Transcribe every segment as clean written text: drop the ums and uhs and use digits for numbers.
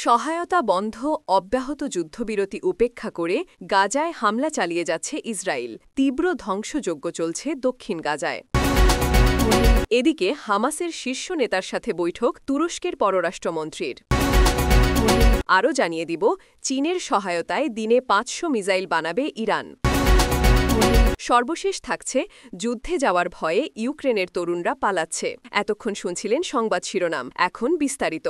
সহায়তা বন্ধ অব্যাহত যুদ্ধবিরতি উপেক্ষা করে গাজায় হামলা চালিয়ে যাচ্ছে ইসরায়েল। তীব্র ধ্বংসযজ্ঞ চলছে দক্ষিণ গাজায়। এদিকে হামাসের শীর্ষ নেতার সাথে বৈঠক তুরস্কের পররাষ্ট্রমন্ত্রীর। আরও জানিয়ে দিব, চীনের সহায়তায় দিনে ৫০০ মিসাইল বানাবে ইরান। সর্বশেষ থাকছে, যুদ্ধে যাওয়ার ভয়ে ইউক্রেনের তরুণরা পালাচ্ছে। এতক্ষণ শুনছিলেন সংবাদ শিরোনাম, এখন বিস্তারিত।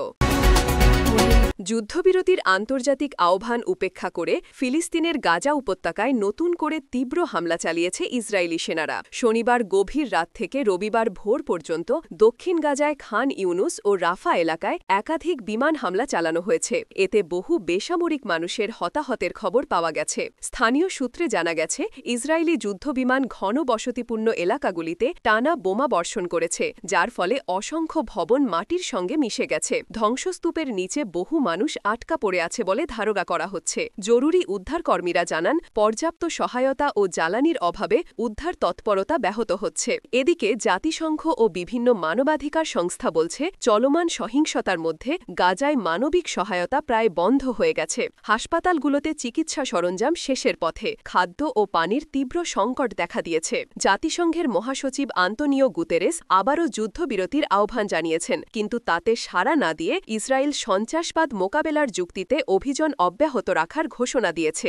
যুদ্ধবিরতির আন্তর্জাতিক আহ্বান উপেক্ষা করে ফিলিস্তিনের গাজা উপত্যকায় নতুন করে তীব্র হামলা চালিয়েছে ইসরায়েলি সেনারা। শনিবার গভীর রাত থেকে রবিবার ভোর পর্যন্ত দক্ষিণ গাজায় খান ইউনুস ও রাফা এলাকায় একাধিক বিমান হামলা চালানো হয়েছে। এতে বহু বেসামরিক মানুষের হতাহতের খবর পাওয়া গেছে। স্থানীয় সূত্রে জানা গেছে, ইসরায়েলি যুদ্ধবিমান ঘন বসতিপূর্ণ এলাকাগুলিতে টানা বোমা বর্ষণ করেছে, যার ফলে অসংখ্য ভবন মাটির সঙ্গে মিশে গেছে। ধ্বংসস্তূপের নিচে বহু মানুষ আটকা পড়ে আছে বলে ধারণা করা হচ্ছে। জরুরি উদ্ধারকর্মীরা জানান, পর্যাপ্ত সহায়তা ও জ্বালানির অভাবে উদ্ধার তৎপরতা ব্যাহত হচ্ছে। এদিকে জাতিসংঘ ও বিভিন্ন মানবাধিকার সংস্থা বলছে, চলমান সহিংসতার মধ্যে গাজায় মানবিক সহায়তা প্রায় বন্ধ হয়ে গেছে। হাসপাতালগুলোতে চিকিৎসা সরঞ্জাম শেষের পথে। খাদ্য ও পানির তীব্র সংকট দেখা দিয়েছে। জাতিসংঘের মহাসচিব আন্তোনিও গুতেরেস আবারও যুদ্ধবিরতির আহ্বান জানিয়েছেন, কিন্তু তাতে সাড়া না দিয়ে ইসরায়েল সন্ত্রাসবাদ মোকাবেলার যুক্তিতে অভিযান অব্যাহত রাখার ঘোষণা দিয়েছে।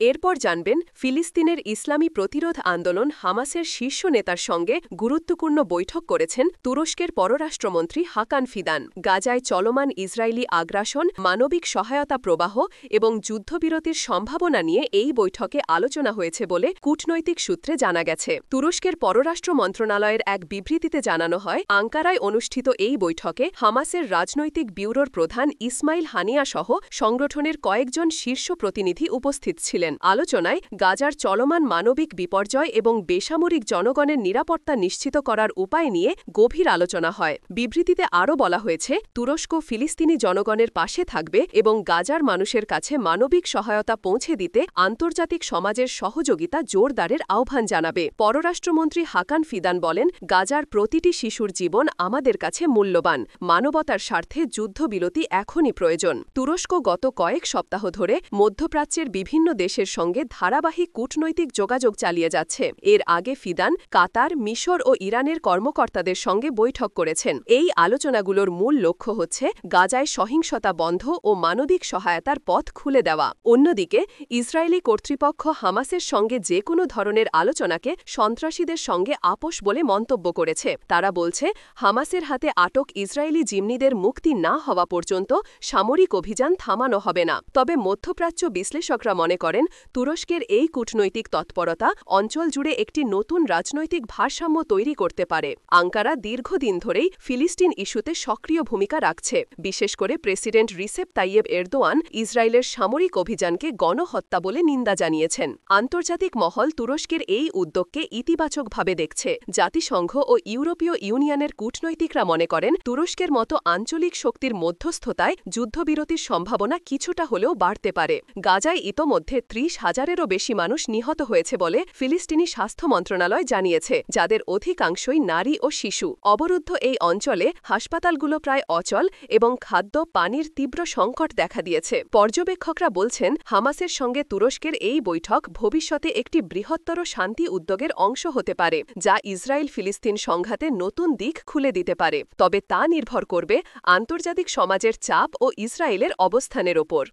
এরপর জানবেন, ফিলিস্তিনের ইসলামী প্রতিরোধ আন্দোলন হামাসের শীর্ষ নেতার সঙ্গে গুরুত্বপূর্ণ বৈঠক করেছেন তুরস্কের পররাষ্ট্রমন্ত্রী হাকান ফিদান। গাজায় চলমান ইসরায়েলি আগ্রাসন, মানবিক সহায়তা প্রবাহ এবং যুদ্ধবিরতির সম্ভাবনা নিয়ে এই বৈঠকে আলোচনা হয়েছে বলে কূটনৈতিক সূত্রে জানা গেছে। তুরস্কের পররাষ্ট্র মন্ত্রণালয়ের এক বিবৃতিতে জানানো হয়, আঙ্কারায় অনুষ্ঠিত এই বৈঠকে হামাসের রাজনৈতিক ব্যুরোর প্রধান ইসমাইল হানিয়া সহ সংগঠনের কয়েকজন শীর্ষ প্রতিনিধি উপস্থিত ছিলেন। আলোচনায় গাজার চলমান মানবিক বিপর্যয় এবং বেসামরিক জনগণের নিরাপত্তা নিশ্চিত করার উপায় নিয়ে গভীর আলোচনা হয়। বিবৃতিতে আরও বলা হয়েছে, তুরস্ক ফিলিস্তিনি জনগণের পাশে থাকবে এবং গাজার মানুষের কাছে মানবিক সহায়তা পৌঁছে দিতে আন্তর্জাতিক সমাজের সহযোগিতা জোরদারের আহ্বান জানাবে। পররাষ্ট্রমন্ত্রী হাকান ফিদান বলেন, গাজার প্রতিটি শিশুর জীবন আমাদের কাছে মূল্যবান। মানবতার স্বার্থে যুদ্ধবিরতি এখনই প্রয়োজন। তুরস্ক গত কয়েক সপ্তাহ ধরে মধ্যপ্রাচ্যের বিভিন্ন দেশের সঙ্গে ধারাবাহিক কূটনৈতিক যোগাযোগ চালিয়ে যাচ্ছে। এর আগে ফিদান কাতার, মিশর ও ইরানের কর্মকর্তাদের সঙ্গে বৈঠক করেছেন। এই আলোচনাগুলোর মূল লক্ষ্য হচ্ছে গাজায় সহিংসতা বন্ধ ও মানবিক সহায়তার পথ খুলে দেওয়া। অন্যদিকে ইসরায়েলি কর্তৃপক্ষ হামাসের সঙ্গে যে কোনো ধরনের আলোচনাকে সন্ত্রাসীদের সঙ্গে আপোষ বলে মন্তব্য করেছে। তারা বলছে, হামাসের হাতে আটক ইসরায়েলি জিম্মিদের মুক্তি না হওয়া পর্যন্ত সামরিক অভিযান থামানো হবে না। তবে মধ্যপ্রাচ্য বিশ্লেষকরা মনে করেন, তুরস্কের এই কূটনৈতিক তৎপরতা অঞ্চল জুড়ে একটি নতুন রাজনৈতিক ভারসাম্য তৈরি করতে পারে। আঙ্কারা দীর্ঘদিন ধরেই ফিলিস্তিন ইস্যুতে সক্রিয় ভূমিকা রাখছে। বিশেষ করে প্রেসিডেন্ট রিসেপ তাইয়েব এরদোয়ান ইসরায়েলের সামরিক অভিযানকে গণহত্যা বলে নিন্দা জানিয়েছেন। আন্তর্জাতিক মহল তুরস্কের এই উদ্যোগকে ইতিবাচকভাবে দেখছে। জাতিসংঘ ও ইউরোপীয় ইউনিয়নের কূটনৈতিকরা মনে করেন, তুরস্কের মতো আঞ্চলিক শক্তির মধ্যস্থতায় যুদ্ধবিরতির সম্ভাবনা কিছুটা হলেও বাড়তে পারে। গাজায় ইতোমধ্যে ৩০,০০০-এরও বেশি মানুষ নিহত হয়েছে বলে ফিলিস্তিনি স্বাস্থ্য মন্ত্রণালয় জানিয়েছে, যাদের অধিকাংশই নারী ও শিশু। অবরুদ্ধ এই অঞ্চলে হাসপাতালগুলো প্রায় অচল এবং খাদ্য পানির তীব্র সংকট দেখা দিয়েছে। পর্যবেক্ষকরা বলছেন, হামাসের সঙ্গে তুরস্কের এই বৈঠক ভবিষ্যতে একটি বৃহত্তর শান্তি উদ্যোগের অংশ হতে পারে, যা ইসরায়েল ফিলিস্তিন সংঘাতে নতুন দিক খুলে দিতে পারে। তবে তা নির্ভর করবে আন্তর্জাতিক সমাজের চাপ ও ইসরায়েলের অবস্থানের ওপর।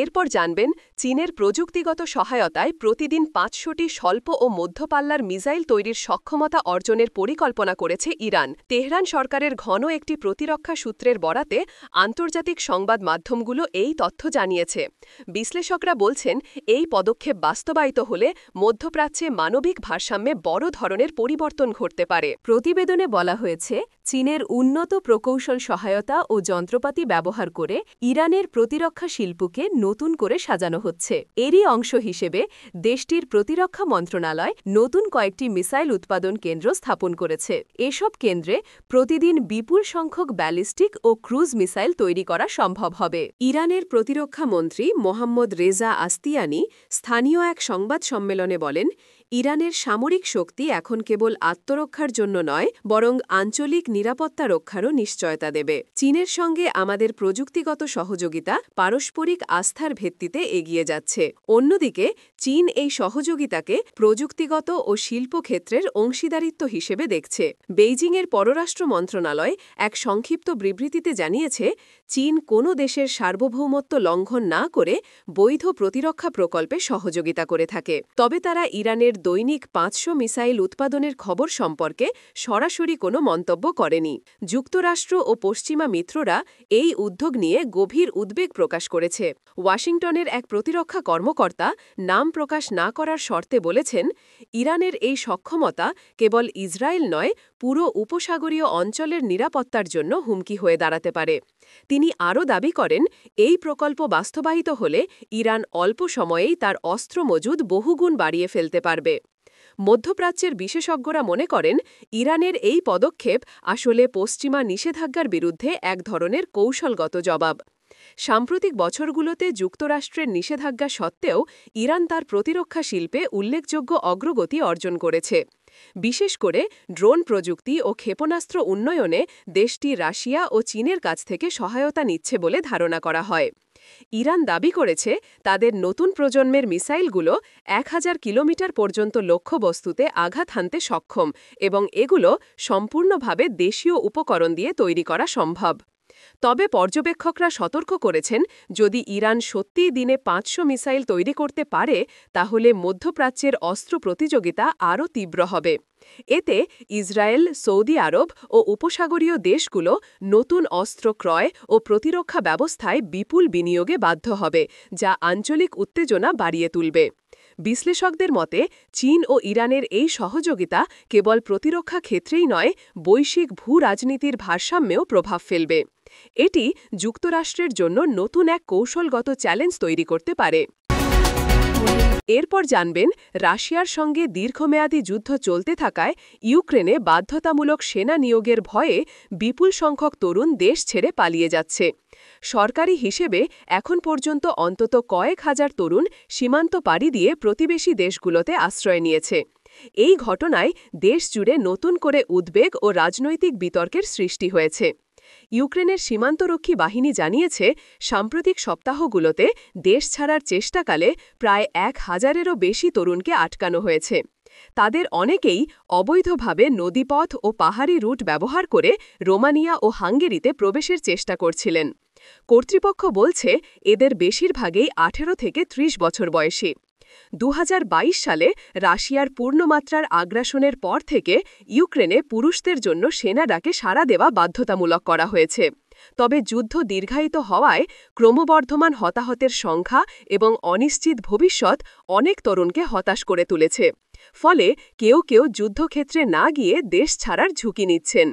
এরপর জানবেন, চীনের প্রযুক্তিগত সহায়তায় প্রতিদিন ৫০০টি স্বল্প ও মধ্যপাল্লার মিসাইল তৈরির সক্ষমতা অর্জনের পরিকল্পনা করেছে ইরান। তেহরান সরকারের ঘন একটি প্রতিরক্ষা সূত্রের বরাতে আন্তর্জাতিক সংবাদ মাধ্যমগুলো এই তথ্য জানিয়েছে। বিশ্লেষকরা বলছেন, এই পদক্ষেপ বাস্তবায়িত হলে মধ্যপ্রাচ্যে মানবিক ভারসাম্যে বড় ধরনের পরিবর্তন ঘটতে পারে। প্রতিবেদনে বলা হয়েছে, চীনের উন্নত প্রকৌশল সহায়তা ও যন্ত্রপাতি ব্যবহার করে ইরানের প্রতিরক্ষা শিল্পকে নতুন করে সাজানো হচ্ছে। এরই অংশ হিসেবে দেশটির প্রতিরক্ষা মন্ত্রণালয় নতুন কয়েকটি মিসাইল উৎপাদন কেন্দ্র স্থাপন করেছে। এসব কেন্দ্রে প্রতিদিন বিপুল সংখ্যক ব্যালিস্টিক ও ক্রুজ মিসাইল তৈরি করা সম্ভব হবে। ইরানের প্রতিরক্ষা মন্ত্রী মোহাম্মদ রেজা আস্তিয়ানি স্থানীয় এক সংবাদ সম্মেলনে বলেন, ইরানের সামরিক শক্তি এখন কেবল আত্মরক্ষার জন্য নয়, বরং আঞ্চলিক নিরাপত্তা রক্ষারও নিশ্চয়তা দেবে। চীনের সঙ্গে আমাদের প্রযুক্তিগত সহযোগিতা পারস্পরিক আস্থার ভিত্তিতে এগিয়ে যাচ্ছে। অন্যদিকে চীন এই সহযোগিতাকে প্রযুক্তিগত ও শিল্পক্ষেত্রের অংশীদারিত্ব হিসেবে দেখছে। বেইজিংয়ের পররাষ্ট্র মন্ত্রণালয় এক সংক্ষিপ্ত বিবৃতিতে জানিয়েছে, চীন কোনো দেশের সার্বভৌমত্ব লঙ্ঘন না করে বৈধ প্রতিরক্ষা প্রকল্পে সহযোগিতা করে থাকে। তবে তারা ইরানের দৈনিক ৫০০ মিসাইল উৎপাদনের খবর সম্পর্কে সরাসরি কোনো মন্তব্য করেনি। যুক্তরাষ্ট্র ও পশ্চিমা মিত্ররা এই উদ্যোগ নিয়ে গভীর উদ্বেগ প্রকাশ করেছে। ওয়াশিংটনের এক প্রতিরক্ষা কর্মকর্তা নাম প্রকাশ না করার শর্তে বলেছেন, ইরানের এই সক্ষমতা কেবল ইসরায়েল নয়, পুরো উপসাগরীয় অঞ্চলের নিরাপত্তার জন্য হুমকি হয়ে দাঁড়াতে পারে। তিনি আরও দাবি করেন, এই প্রকল্প বাস্তবায়িত হলে ইরান অল্প সময়েই তার অস্ত্র মজুদ বহুগুণ বাড়িয়ে ফেলতে পারবে। মধ্যপ্রাচ্যের বিশেষজ্ঞরা মনে করেন, ইরানের এই পদক্ষেপ আসলে পশ্চিমা নিষেধাজ্ঞার বিরুদ্ধে এক ধরনের কৌশলগত জবাব। সাম্প্রতিক বছরগুলোতে যুক্তরাষ্ট্রের নিষেধাজ্ঞা সত্ত্বেও ইরান তার প্রতিরক্ষা শিল্পে উল্লেখযোগ্য অগ্রগতি অর্জন করেছে। বিশেষ করে ড্রোন প্রযুক্তি ও ক্ষেপণাস্ত্র উন্নয়নে দেশটি রাশিয়া ও চীনের কাছ থেকে সহায়তা নিচ্ছে বলে ধারণা করা হয়। ইরান দাবি করেছে, তাদের নতুন প্রজন্মের মিসাইলগুলো ১০০০ কিলোমিটার পর্যন্ত লক্ষ্যবস্তুতে আঘাত হানতে সক্ষম এবং এগুলো সম্পূর্ণভাবে দেশীয় উপকরণ দিয়ে তৈরি করা সম্ভব। তবে পর্যবেক্ষকরা সতর্ক করেছেন, যদি ইরান সত্যিই দিনে ৫০০ মিসাইল তৈরি করতে পারে, তাহলে মধ্যপ্রাচ্যের অস্ত্র প্রতিযোগিতা আরও তীব্র হবে। এতে ইসরায়েল, সৌদি আরব ও উপসাগরীয় দেশগুলো নতুন অস্ত্র ক্রয় ও প্রতিরক্ষা ব্যবস্থায় বিপুল বিনিয়োগে বাধ্য হবে, যা আঞ্চলিক উত্তেজনা বাড়িয়ে তুলবে। বিশ্লেষকদের মতে, চীন ও ইরানের এই সহযোগিতা কেবল প্রতিরক্ষা ক্ষেত্রেই নয়, বৈশ্বিক ভূ-রাজনীতির ভারসাম্যেও প্রভাব ফেলবে। এটি যুক্তরাষ্ট্রের জন্য নতুন এক কৌশলগত চ্যালেঞ্জ তৈরি করতে পারে। এরপর জানবেন, রাশিয়ার সঙ্গে দীর্ঘমেয়াদী যুদ্ধ চলতে থাকায় ইউক্রেনে বাধ্যতামূলক সেনা নিয়োগের ভয়ে বিপুল সংখ্যক তরুণ দেশ ছেড়ে পালিয়ে যাচ্ছে। সরকারি হিসেবে এখন পর্যন্ত অন্তত কয়েক হাজার তরুণ সীমান্ত পাড়ি দিয়ে প্রতিবেশী দেশগুলোতে আশ্রয় নিয়েছে। এই ঘটনায় দেশ জুড়ে নতুন করে উদ্বেগ ও রাজনৈতিক বিতর্কের সৃষ্টি হয়েছে। ইউক্রেনের সীমান্তরক্ষী বাহিনী জানিয়েছে, সাম্প্রতিক সপ্তাহগুলোতে দেশ ছাড়ার চেষ্টাকালে প্রায় ১,০০০-এরও বেশি তরুণকে আটকানো হয়েছে। তাদের অনেকেই অবৈধভাবে নদীপথ ও পাহাড়ি রুট ব্যবহার করে রোমানিয়া ও হাঙ্গেরিতে প্রবেশের চেষ্টা করছিলেন। কর্তৃপক্ষ বলছে, এদের বেশিরভাগই ১৮ থেকে ৩০ বছর বয়সী। ২০২২ সালে রাশিয়ার পূর্ণমাত্রার আগ্রাসনের পর থেকে ইউক্রেনে পুরুষদের জন্য সেনা ডাকে সাড়া দেওয়া বাধ্যতামূলক করা হয়েছে। তবে যুদ্ধ দীর্ঘায়িত হওয়ায় ক্রমবর্ধমান হতাহতের সংখ্যা এবং অনিশ্চিত ভবিষ্যৎ অনেক তরুণকে হতাশ করে তুলেছে। ফলে কেউ কেউ যুদ্ধক্ষেত্রে না গিয়ে দেশ ছাড়ার ঝুঁকি নিচ্ছেন।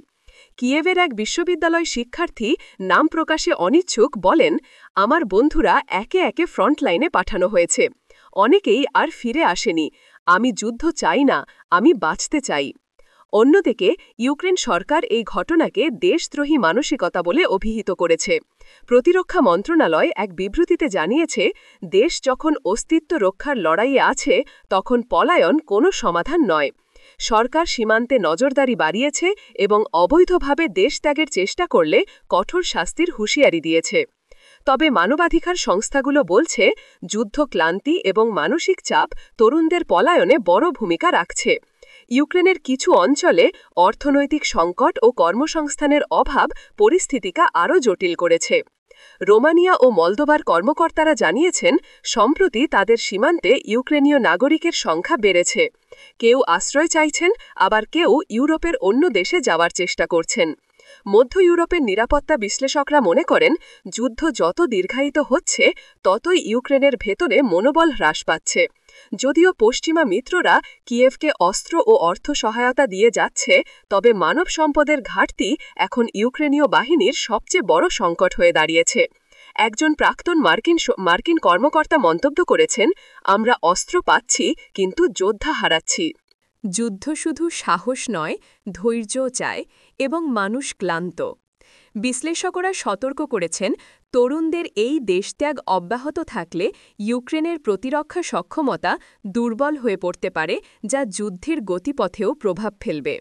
কিয়েভের এক বিশ্ববিদ্যালয় শিক্ষার্থী নাম প্রকাশে অনিচ্ছুক বলেন, আমার বন্ধুরা একে একে ফ্রন্টলাইনে পাঠানো হয়েছে। অনেকেই আর ফিরে আসেনি। আমি যুদ্ধ চাই না, আমি বাঁচতে চাই। অন্যদিকে ইউক্রেন সরকার এই ঘটনাকে দেশদ্রোহী মানসিকতা বলে অভিহিত করেছে। প্রতিরক্ষা মন্ত্রণালয় এক বিবৃতিতে জানিয়েছে, দেশ যখন অস্তিত্ব রক্ষার লড়াইয়ে আছে, তখন পলায়ন কোনো সমাধান নয়। সরকার সীমান্তে নজরদারি বাড়িয়েছে এবং অবৈধভাবে দেশ ত্যাগের চেষ্টা করলে কঠোর শাস্তির হুঁশিয়ারি দিয়েছে। তবে মানবাধিকার সংস্থাগুলো বলছে, যুদ্ধ ক্লান্তি এবং মানসিক চাপ তরুণদের পলায়নে বড় ভূমিকা রাখছে। ইউক্রেনের কিছু অঞ্চলে অর্থনৈতিক সংকট ও কর্মসংস্থানের অভাব পরিস্থিতিকে আরও জটিল করেছে। রোমানিয়া ও মলদোভার কর্মকর্তারা জানিয়েছেন, সম্প্রতি তাদের সীমান্তে ইউক্রেনীয় নাগরিকের সংখ্যা বেড়েছে। কেউ আশ্রয় চাইছেন, আবার কেউ ইউরোপের অন্য দেশে যাওয়ার চেষ্টা করছেন। মধ্য ইউরোপের নিরাপত্তা বিশ্লেষকরা মনে করেন, যুদ্ধ যত দীর্ঘায়িত হচ্ছে, ততই ইউক্রেনের ভেতরে মনোবল হ্রাস পাচ্ছে। যদিও পশ্চিমা মিত্ররা কিয়েভকে অস্ত্র ও অর্থ সহায়তা দিয়ে যাচ্ছে, তবে মানব সম্পদের ঘাটতি এখন ইউক্রেনীয় বাহিনীর সবচেয়ে বড় সংকট হয়ে দাঁড়িয়েছে। একজন প্রাক্তন মার্কিন কর্মকর্তা মন্তব্য করেছেন, আমরা অস্ত্র পাচ্ছি, কিন্তু যোদ্ধা হারাচ্ছি। যুদ্ধ শুধু সাহস নয়, ধৈর্যও চায় এবং মানুষ ক্লান্ত। বিশ্লেষকরা সতর্ক করেছেন, তরুণদের এই দেশত্যাগ অব্যাহত থাকলে ইউক্রেনের প্রতিরক্ষা সক্ষমতা দুর্বল হয়ে পড়তে পারে, যা যুদ্ধের গতিপথেও প্রভাব ফেলবে।